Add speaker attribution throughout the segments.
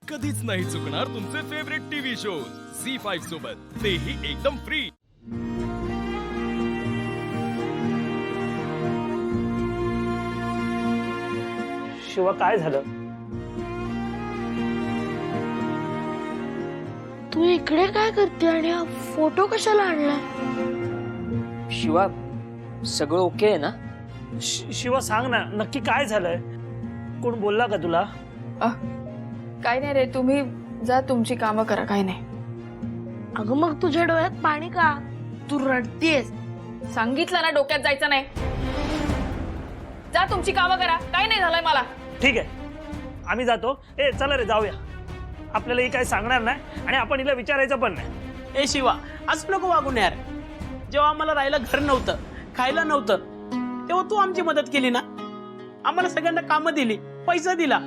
Speaker 1: कधीच नाही चुकणार तुमचे फेवरेट टीव्ही शोज झी5 सोबत, तेही एकदम फ्री।
Speaker 2: शिवा काय झालं?
Speaker 3: तू इकडे काय करते आणि हा फोटो कशाला आणलाय?
Speaker 4: शिवा, सगळं ओके आहे ना?
Speaker 2: शिवा सांग ना, नक्की काय झालंय? कोण बोलला का तुला?
Speaker 5: काय नाही रे, तुम्ही जा तुमची कामं करा, काय नाही।
Speaker 3: अगं मग तुझ्या डोळ्यात पाणी का? तू रडतेस?
Speaker 5: सांगितलं ना डोक्यात जायचं नाही। जा तुमची कामं करा, काय नाही झालंय मला।
Speaker 2: ठीक आहे, आम्ही जातो। ए चला रे जाऊया, आपल्याला ही काय सांगणार नाही आणि आपण हिला विचारायचं पण नाही।
Speaker 6: ए शिवा, असं नको वागून यार। जेव्हा आम्हाला राहायला घर नव्हतं, खायला नव्हतं, तेव्हा तू आमची मदत केली ना। आम्हाला सगळ्यांना कामं दिली, पैसा दिला,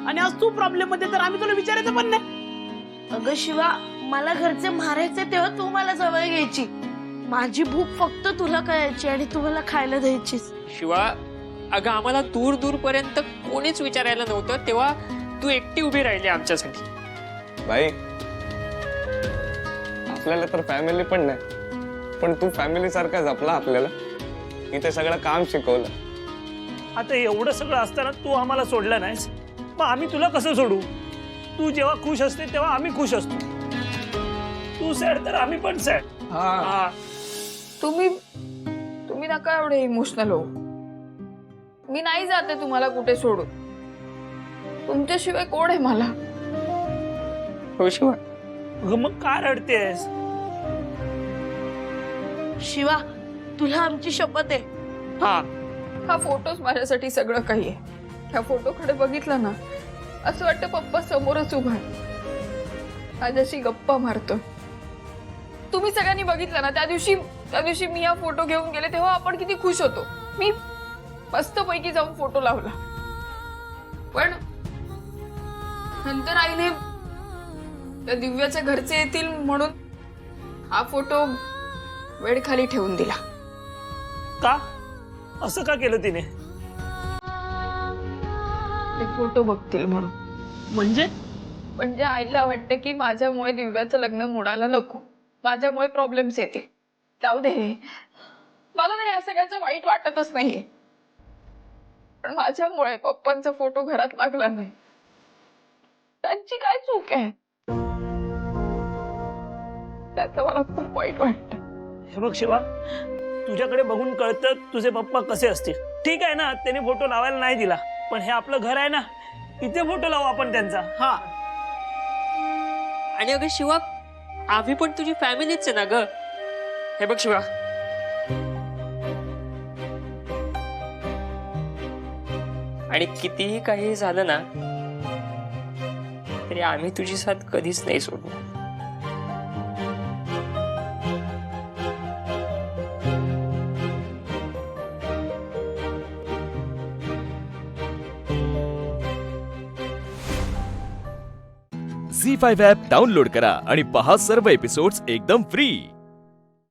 Speaker 6: आणि आज तू प्रॉब्लेम मध्ये तर आम्ही तुला विचारायचं पण नाही।
Speaker 3: अगं शिवा, मला घरचे मारायचे तेव्हा तू मला जवळ घ्यायची। माझी भूक फक्त तुला कळायची आणि तू मला खायला द्यायचीस।
Speaker 4: शिवा, अगं आम्हाला दूर दूर पर्यंत कोणीच विचारायला नव्हतं, तेव्हा तू एकटी उभी राहिली आमच्यासाठी।
Speaker 7: भाई, आपल्याला तर फॅमिली पण नाही, पण तू फॅमिली सारखा जपला आपल्याला, इथे सगळं काम शिकवलं।
Speaker 2: आता एवढं सगळं असताना तू आम्हाला सोडलं नाहीस, मग आम्ही तुला कसं सोडू? तू जेव्हा खुश असते तेव्हा आम्ही खुश असतो, तू सॅड तर आम्ही पण सॅड।
Speaker 5: तुम्ही नका एवढे इमोशनल हो। मी नाही जाते तुम्हाला कुठे सोडून, तुमच्याशिवाय कोण आहे मला?
Speaker 4: हो शिवा।
Speaker 2: मग काय रडतेस?
Speaker 3: शिवा, तुला आमची शपथ आहे।
Speaker 5: हा फोटोच माझ्यासाठी सगळं काही आहे। ह्या फोटोकडे बघितलं ना, असं वाटतं पप्पा समोरच उभा आहे, माझ्याशी गप्पा मारतो। तुम्ही सगळ्यांनी बघितलं ना, त्या दिवशी मी हा फोटो घेऊन गेले तेव्हा आपण किती खुश होतो। मी मस्त पैकी जाऊन फोटो लावला, पण नंतर आईने त्या दिव्याच्या घरचे येतील म्हणून हा फोटो बेड खाली ठेवून दिला।
Speaker 2: का असं का केलं तिने?
Speaker 5: ते फोटो बघतील म्हणून। म्हणजे आईला वाटतं की माझ्यामुळे दिव्याचं लग्न मोडायला नको, माझ्यामुळे प्रॉब्लेम्स येतील। जाऊ दे, मला नाही या सगळ्याचं वाईट वाटतच नाहीये, पण माझ्यामुळे पप्पांचा फोटो घरात लागला नाही, त्यांची काय चूक आहे? त्याचं मला खूप वाईट वाटतं।
Speaker 2: हे बघ शिवा, तुझ्याकडे बघून कळतं तुझे पप्पा कसे असतील। ठीक आहे ना, त्याने फोटो लावायला नाही दिला, पण हे आपलं घर आहे ना, इथे फोटो लावू आपण त्यांचा।
Speaker 6: हा,
Speaker 4: आणि अगं शिवा, आम्ही पण तुझी फॅमिलीच आहे ना ग। हे बघ शिवा, आणि कितीही काही झालं ना तरी आम्ही तुझी साथ कधीच नाही सोडणार।
Speaker 1: झी5 ॲप डाउनलोड करा आणि पहा सर्व एपिसोड्स एकदम फ्री।